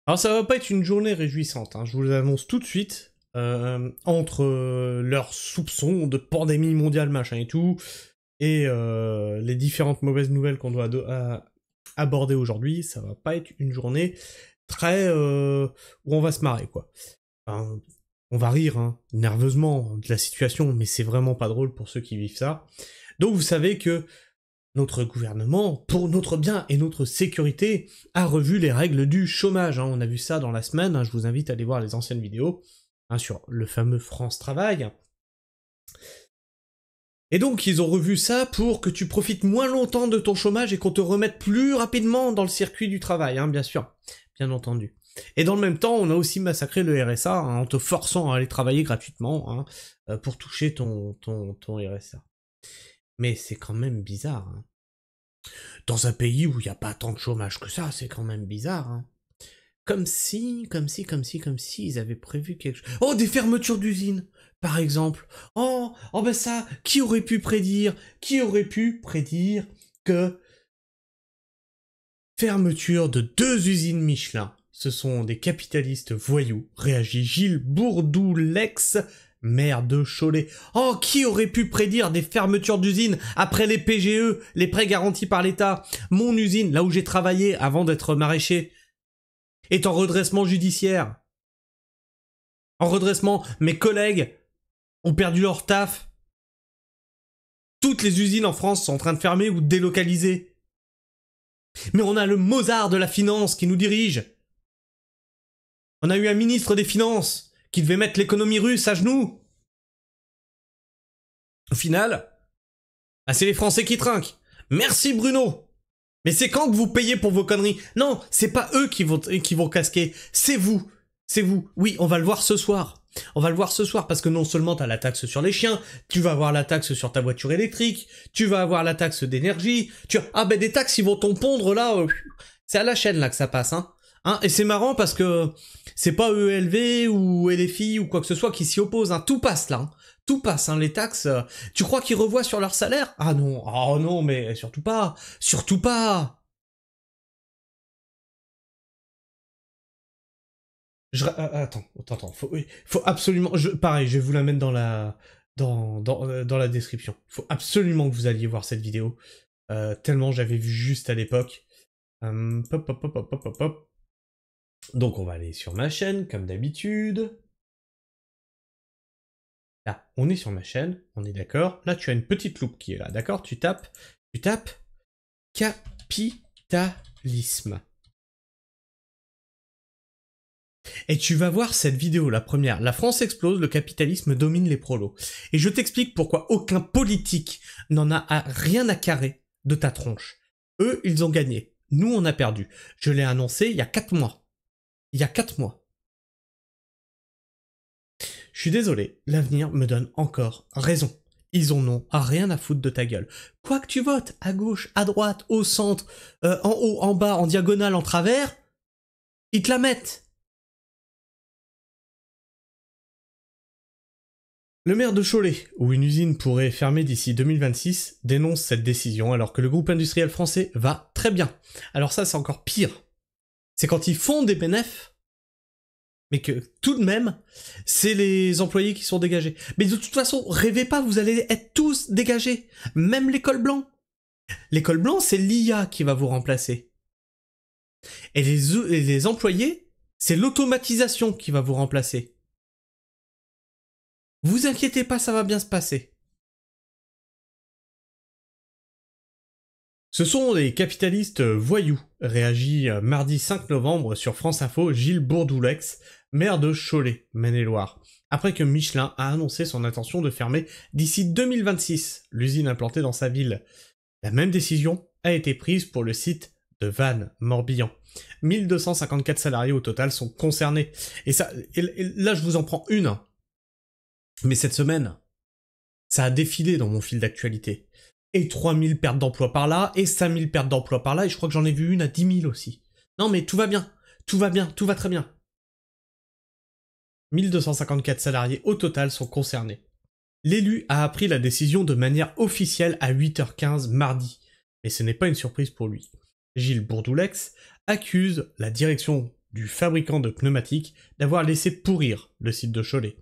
Alors ça va pas être une journée réjouissante, hein, je vous l'annonce tout de suite. Entre leurs soupçons de pandémie mondiale, machin et tout, et les différentes mauvaises nouvelles qu'on doit aborder aujourd'hui, ça va pas être une journée très où on va se marrer, quoi. Enfin, on va rire, hein, nerveusement de la situation, mais c'est vraiment pas drôle pour ceux qui vivent ça. Donc vous savez que notre gouvernement, pour notre bien et notre sécurité, a revu les règles du chômage. Hein. On a vu ça dans la semaine, hein, je vous invite à aller voir les anciennes vidéos, hein, sur le fameux France Travail. Et donc ils ont revu ça pour que tu profites moins longtemps de ton chômage et qu'on te remette plus rapidement dans le circuit du travail, hein, bien sûr, bien entendu. Et dans le même temps, on a aussi massacré le RSA, hein, en te forçant à aller travailler gratuitement, hein, pour toucher ton RSA. Mais c'est quand même bizarre, hein. Dans un pays où il n'y a pas tant de chômage que ça, c'est quand même bizarre, hein. Comme si ils avaient prévu quelque chose. Oh, des fermetures d'usines, par exemple. Oh ben ça, qui aurait pu prédire que fermeture de 2 usines Michelin, ce sont des capitalistes voyous, réagit Gilles Bourdoulex, maire de Cholet. Oh, qui aurait pu prédire des fermetures d'usines après les PGE, les prêts garantis par l'État? Mon usine, là où j'ai travaillé avant d'être maraîcher, est en redressement judiciaire. En redressement, mes collègues ont perdu leur taf. Toutes les usines en France sont en train de fermer ou de délocaliser. Mais on a le Mozart de la finance qui nous dirige. On a eu un ministre des Finances qui devait mettre l'économie russe à genoux. Au final, c'est les Français qui trinquent. Merci Bruno. Mais c'est quand que vous payez pour vos conneries? Non, c'est pas eux qui vont casquer, c'est vous. C'est vous. Oui, on va le voir ce soir. On va le voir ce soir parce que non seulement t'as la taxe sur les chiens, tu vas avoir la taxe sur ta voiture électrique, tu vas avoir la taxe d'énergie, des taxes ils vont t'en pondre là, c'est à la chaîne là que ça passe, hein. Et c'est marrant parce que c'est pas ELV ou LFI ou quoi que ce soit qui s'y oppose, hein. Tout passe là, hein. Tout passe, hein, les taxes. Tu crois qu'ils revoient sur leur salaire? Ah non, oh non, mais surtout pas, surtout pas. Attends, faut absolument. Pareil, je vais vous la mettre dans la description. Faut absolument que vous alliez voir cette vidéo, tellement j'avais vu juste à l'époque. Pop, pop, pop, pop, pop, pop. Donc on va aller sur ma chaîne comme d'habitude. Là, on est sur ma chaîne, on est d'accord. Là, tu as une petite loupe qui est là, d'accord? Tu tapes capitalisme. Et tu vas voir cette vidéo, la première. La France explose, le capitalisme domine les prolos. Et je t'explique pourquoi aucun politique n'en a rien à carrer de ta tronche. Eux, ils ont gagné. Nous, on a perdu. Je l'ai annoncé il y a 4 mois. Il y a 4 mois. Je suis désolé, l'avenir me donne encore raison. Ils en ont rien à foutre de ta gueule. Quoi que tu votes, à gauche, à droite, au centre, en haut, en bas, en diagonale, en travers, ils te la mettent. Le maire de Cholet, où une usine pourrait fermer d'ici 2026, dénonce cette décision alors que le groupe industriel français va très bien. Alors ça, c'est encore pire. C'est quand ils font des bénéfices, mais que tout de même, c'est les employés qui sont dégagés. Mais de toute façon, rêvez pas, vous allez être tous dégagés. Même les cols blancs. Les cols blancs, c'est l'IA qui va vous remplacer. Et les employés, c'est l'automatisation qui va vous remplacer. Vous inquiétez pas, ça va bien se passer. Ce sont des capitalistes voyous, réagit mardi 5 novembre sur France Info Gilles Bourdoulex, maire de Cholet, Maine-et-Loire, après que Michelin a annoncé son intention de fermer d'ici 2026 l'usine implantée dans sa ville. La même décision a été prise pour le site de Vannes, Morbihan. 1254 salariés au total sont concernés. Et là je vous en prends une. Mais cette semaine, ça a défilé dans mon fil d'actualité. Et 3000 pertes d'emplois par là, et 5000 pertes d'emplois par là, et je crois que j'en ai vu une à 10 000 aussi. Non mais tout va bien, tout va très bien. 1254 salariés au total sont concernés. L'élu a appris la décision de manière officielle à 8h15 mardi, mais ce n'est pas une surprise pour lui. Gilles Bourdoulex accuse la direction du fabricant de pneumatiques d'avoir laissé pourrir le site de Cholet.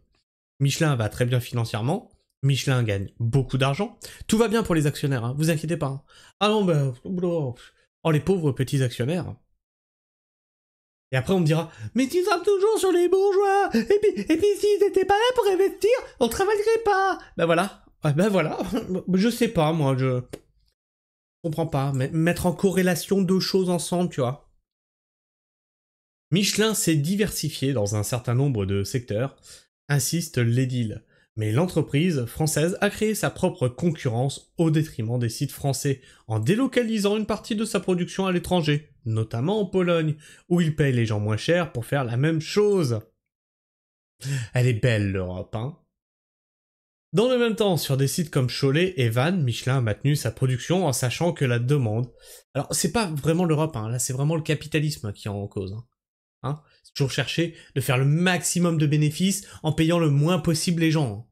Michelin va très bien financièrement, Michelin gagne beaucoup d'argent, tout va bien pour les actionnaires, hein, vous inquiétez pas. Hein. Ah non, ben, oh les pauvres petits actionnaires. Et après on me dira, mais tu tapes toujours sur les bourgeois, et puis s'ils n'étaient pas là pour investir, on travaillerait pas. Ben voilà, je sais pas moi, je comprends pas, mais mettre en corrélation deux choses ensemble, tu vois. Michelin s'est diversifié dans un certain nombre de secteurs, insiste l'édile, mais l'entreprise française a créé sa propre concurrence au détriment des sites français, en délocalisant une partie de sa production à l'étranger, notamment en Pologne, où il paye les gens moins cher pour faire la même chose. Elle est belle l'Europe, hein. Dans le même temps, sur des sites comme Cholet et Vannes, Michelin a maintenu sa production en sachant que la demande... Alors, c'est pas vraiment l'Europe, hein, là c'est vraiment le capitalisme qui est en cause. Hein. C'est toujours chercher de faire le maximum de bénéfices en payant le moins possible les gens.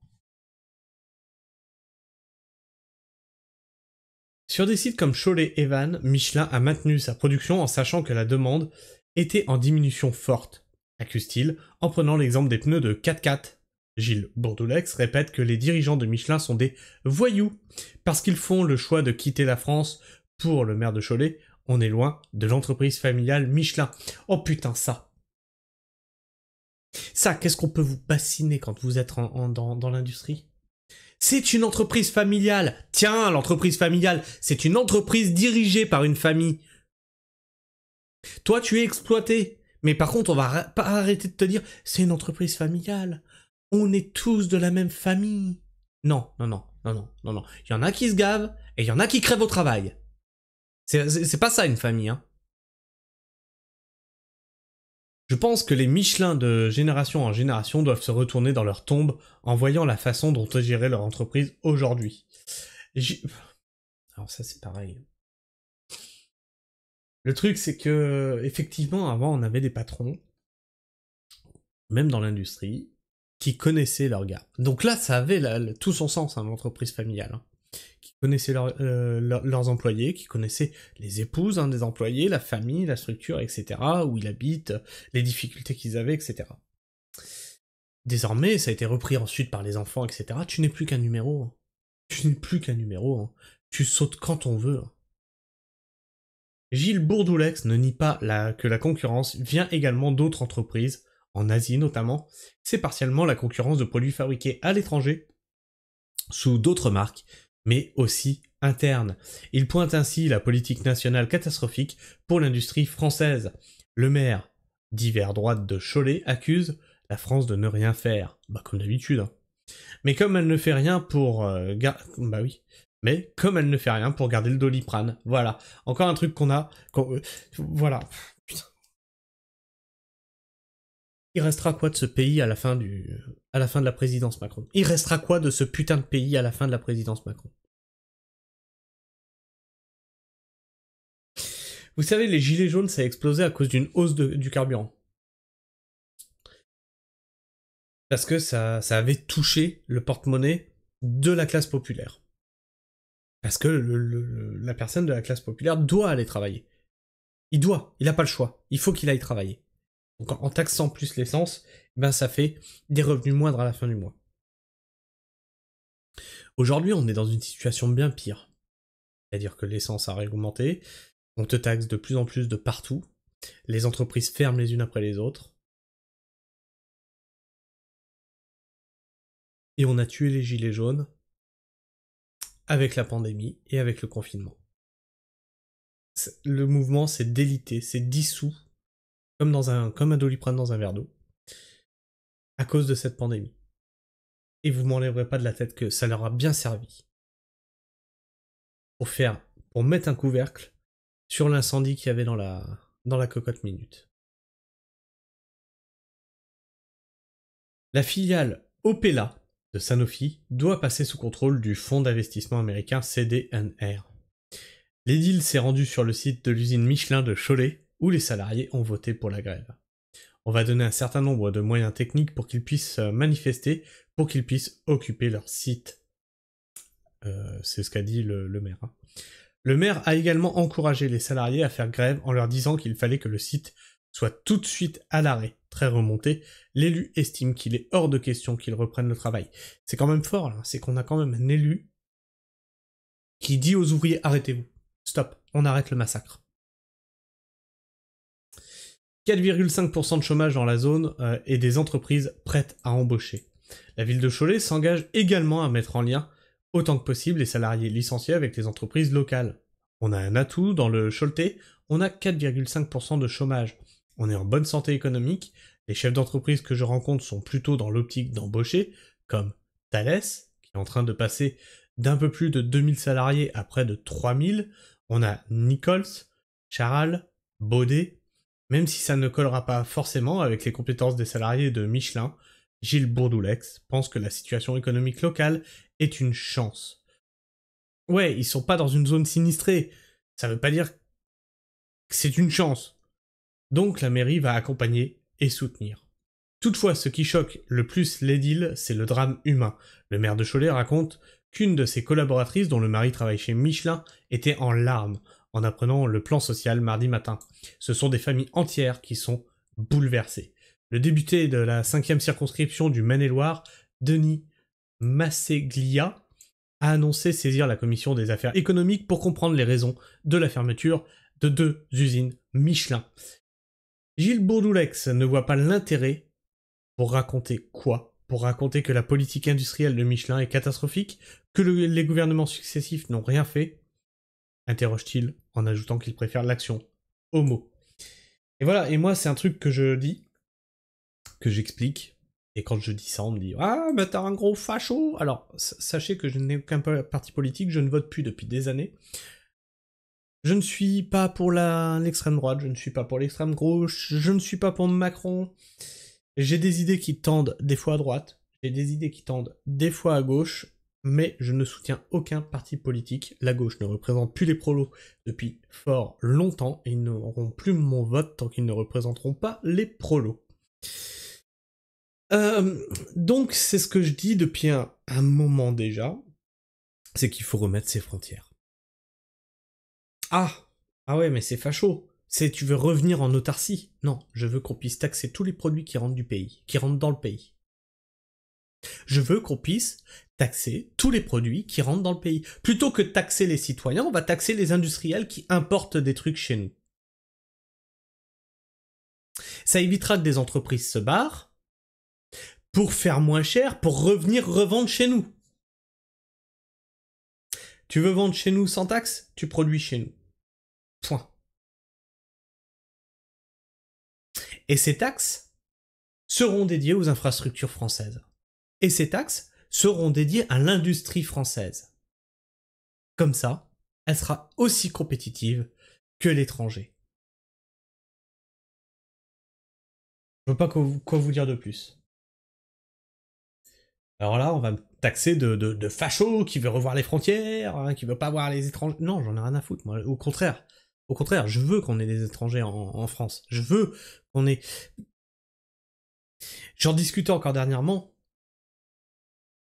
Sur des sites comme Cholet et Vannes, Michelin a maintenu sa production en sachant que la demande était en diminution forte, accuse-t-il, en prenant l'exemple des pneus de 4x4. Gilles Bourdoulex répète que les dirigeants de Michelin sont des voyous, parce qu'ils font le choix de quitter la France. Pour le maire de Cholet, on est loin de l'entreprise familiale Michelin. Oh putain, ça, qu'est-ce qu'on peut vous bassiner quand vous êtes dans l'industrie? C'est une entreprise familiale. Tiens, l'entreprise familiale, c'est une entreprise dirigée par une famille. Toi, tu es exploité. Mais par contre, on va pas arrêter de te dire, c'est une entreprise familiale. On est tous de la même famille. Non. Il y en a qui se gavent et il y en a qui crèvent au travail. C'est pas ça une famille, hein. Je pense que les Michelin de génération en génération doivent se retourner dans leur tombe en voyant la façon dont est gérée leur entreprise aujourd'hui. Alors ça c'est pareil. Le truc c'est que, effectivement, avant on avait des patrons, même dans l'industrie, qui connaissaient leurs gars. Donc là ça avait tout son sens, hein, l'entreprise familiale. Hein. Qui connaissaient leurs employés, qui connaissaient les épouses des employés, la famille, la structure, etc., où ils habitent, les difficultés qu'ils avaient, etc. Désormais, ça a été repris ensuite par les enfants, etc. Tu n'es plus qu'un numéro. Hein. Tu n'es plus qu'un numéro. Hein. Tu sautes quand on veut. Hein. Gilles Bourdoulex ne nie pas que la concurrence vient également d'autres entreprises, en Asie notamment. C'est partiellement la concurrence de produits fabriqués à l'étranger, sous d'autres marques, mais aussi interne. Il pointe ainsi la politique nationale catastrophique pour l'industrie française. Le maire, dit vers droite de Cholet, accuse la France de ne rien faire. Bah comme d'habitude. Hein. Mais comme elle ne fait rien pour Mais comme elle ne fait rien pour garder le Doliprane. Voilà. Encore un truc qu'on a... voilà. Putain. Il restera quoi de ce pays à la fin de la présidence Macron? Il restera quoi de ce putain de pays à la fin de la présidence Macron? Vous savez, les gilets jaunes, ça a explosé à cause d'une hausse du carburant. Parce que ça avait touché le porte-monnaie de la classe populaire. Parce que la personne de la classe populaire doit aller travailler. Il n'a pas le choix. Il faut qu'il aille travailler. Donc en taxant plus l'essence, ben ça fait des revenus moindres à la fin du mois. Aujourd'hui, on est dans une situation bien pire. C'est-à-dire que l'essence a augmenté, on te taxe de plus en plus de partout, les entreprises ferment les unes après les autres, et on a tué les gilets jaunes avec la pandémie et avec le confinement. Le mouvement s'est délité, s'est dissous, comme un Doliprane dans un verre d'eau, à cause de cette pandémie. Et vous m'enlèverez pas de la tête que ça leur a bien servi pour mettre un couvercle sur l'incendie qu'il y avait dans la cocotte minute. La filiale Opella de Sanofi doit passer sous contrôle du fonds d'investissement américain CD&R. L'édile s'est rendu sur le site de l'usine Michelin de Cholet, où les salariés ont voté pour la grève. On va donner un certain nombre de moyens techniques pour qu'ils puissent manifester, pour qu'ils puissent occuper leur site. C'est ce qu'a dit le maire. Hein. Le maire a également encouragé les salariés à faire grève en leur disant qu'il fallait que le site soit tout de suite à l'arrêt, très remonté, l'élu estime qu'il est hors de question qu'il reprenne le travail. C'est quand même fort, là, c'est qu'on a quand même un élu qui dit aux ouvriers « Arrêtez-vous, stop, on arrête le massacre ». 4,5% de chômage dans la zone et des entreprises prêtes à embaucher. La ville de Cholet s'engage également à mettre en lien autant que possible les salariés licenciés avec les entreprises locales. On a un atout dans le Choletais, on a 4,5% de chômage. On est en bonne santé économique, les chefs d'entreprise que je rencontre sont plutôt dans l'optique d'embaucher, comme Thales, qui est en train de passer d'un peu plus de 2000 salariés à près de 3000. On a Nichols, Charal, Baudet. Même si ça ne collera pas forcément avec les compétences des salariés de Michelin, Gilles Bourdoulex pense que la situation économique locale est une chance. Ouais, ils sont pas dans une zone sinistrée. Ça veut pas dire que c'est une chance. Donc la mairie va accompagner et soutenir. Toutefois, ce qui choque le plus l'édile, c'est le drame humain. Le maire de Cholet raconte qu'une de ses collaboratrices, dont le mari travaille chez Michelin, était en larmes en apprenant le plan social mardi matin. Ce sont des familles entières qui sont bouleversées. Le député de la 5e circonscription du Maine-et-Loire, Denis Masseglia, a annoncé saisir la commission des affaires économiques pour comprendre les raisons de la fermeture de 2 usines Michelin. Gilles Bourdoulex ne voit pas l'intérêt pour raconter quoi ? Pour raconter que la politique industrielle de Michelin est catastrophique, que les gouvernements successifs n'ont rien fait, interroge-t-il en ajoutant qu'il préfère l'action aux mots. Et voilà, et moi c'est un truc que je dis, que j'explique, et quand je dis ça on me dit « Ah, bah t'as un gros facho !» Alors, sachez que je n'ai aucun parti politique, je ne vote plus depuis des années. Je ne suis pas pour l'extrême droite, je ne suis pas pour l'extrême gauche, je ne suis pas pour Macron. J'ai des idées qui tendent des fois à droite, j'ai des idées qui tendent des fois à gauche, mais je ne soutiens aucun parti politique. La gauche ne représente plus les prolos depuis fort longtemps, et ils n'auront plus mon vote tant qu'ils ne représenteront pas les prolos. Donc c'est ce que je dis depuis un moment déjà, c'est qu'il faut remettre ses frontières. Ah ouais, mais c'est facho. Tu veux revenir en autarcie. Non, je veux qu'on puisse taxer tous les produits qui rentrent du pays, qui rentrent dans le pays. Je veux qu'on puisse taxer tous les produits qui rentrent dans le pays. Plutôt que de taxer les citoyens, on va taxer les industriels qui importent des trucs chez nous. Ça évitera que des entreprises se barrent pour faire moins cher, pour revenir revendre chez nous. Tu veux vendre chez nous sans taxe ? Tu produis chez nous. Point. Et ces taxes seront dédiées aux infrastructures françaises. Et ces taxes seront dédiées à l'industrie française. Comme ça, elle sera aussi compétitive que l'étranger. Je ne vois pas quoi vous dire de plus. Alors là, on va me taxer de facho qui veut revoir les frontières, hein, qui veut pas voir les étrangers. Non, j'en ai rien à foutre, moi. Au contraire, je veux qu'on ait des étrangers en France. Je veux qu'on ait... J'en discutais encore dernièrement.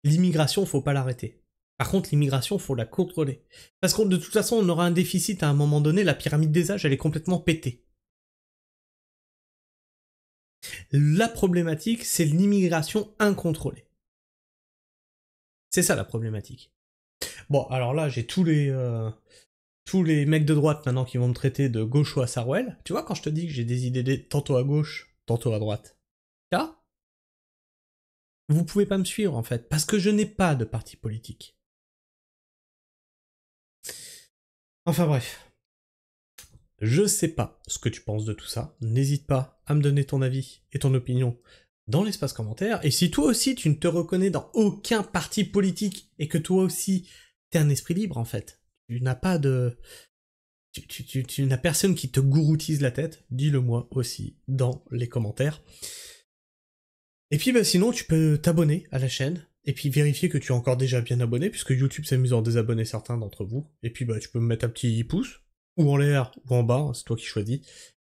L'immigration, faut pas l'arrêter. Par contre, l'immigration, faut la contrôler. Parce que de toute façon, on aura un déficit à un moment donné, la pyramide des âges, elle est complètement pétée. La problématique, c'est l'immigration incontrôlée. C'est ça la problématique. Bon, alors là, j'ai tous les mecs de droite maintenant qui vont me traiter de gaucho à Sarwell. Tu vois, quand je te dis que j'ai des idées tantôt à gauche, tantôt à droite. Là, vous pouvez pas me suivre en fait, parce que je n'ai pas de parti politique. Enfin bref. Je sais pas ce que tu penses de tout ça. N'hésite pas à me donner ton avis et ton opinion dans l'espace commentaire. Et si toi aussi tu ne te reconnais dans aucun parti politique et que toi aussi t'es un esprit libre en fait, tu n'as pas de... Tu n'as personne qui te gouroutise la tête, dis-le moi aussi dans les commentaires. Et puis bah sinon tu peux t'abonner à la chaîne, et puis vérifier que tu es encore déjà bien abonné, puisque YouTube s'amuse à en désabonner certains d'entre vous. Et puis bah tu peux me mettre un petit pouce, ou en l'air, ou en bas, c'est toi qui choisis.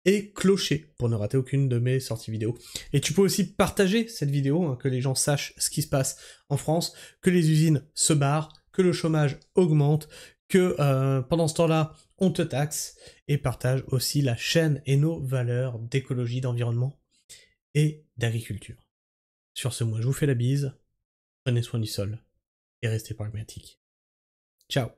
Et clocher pour ne rater aucune de mes sorties vidéo. Et tu peux aussi partager cette vidéo, hein, que les gens sachent ce qui se passe en France, que les usines se barrent, que le chômage augmente, que pendant ce temps-là, on te taxe, et partage aussi la chaîne et nos valeurs d'écologie, d'environnement et d'agriculture. Sur ce, moi je vous fais la bise, prenez soin du sol et restez pragmatiques. Ciao.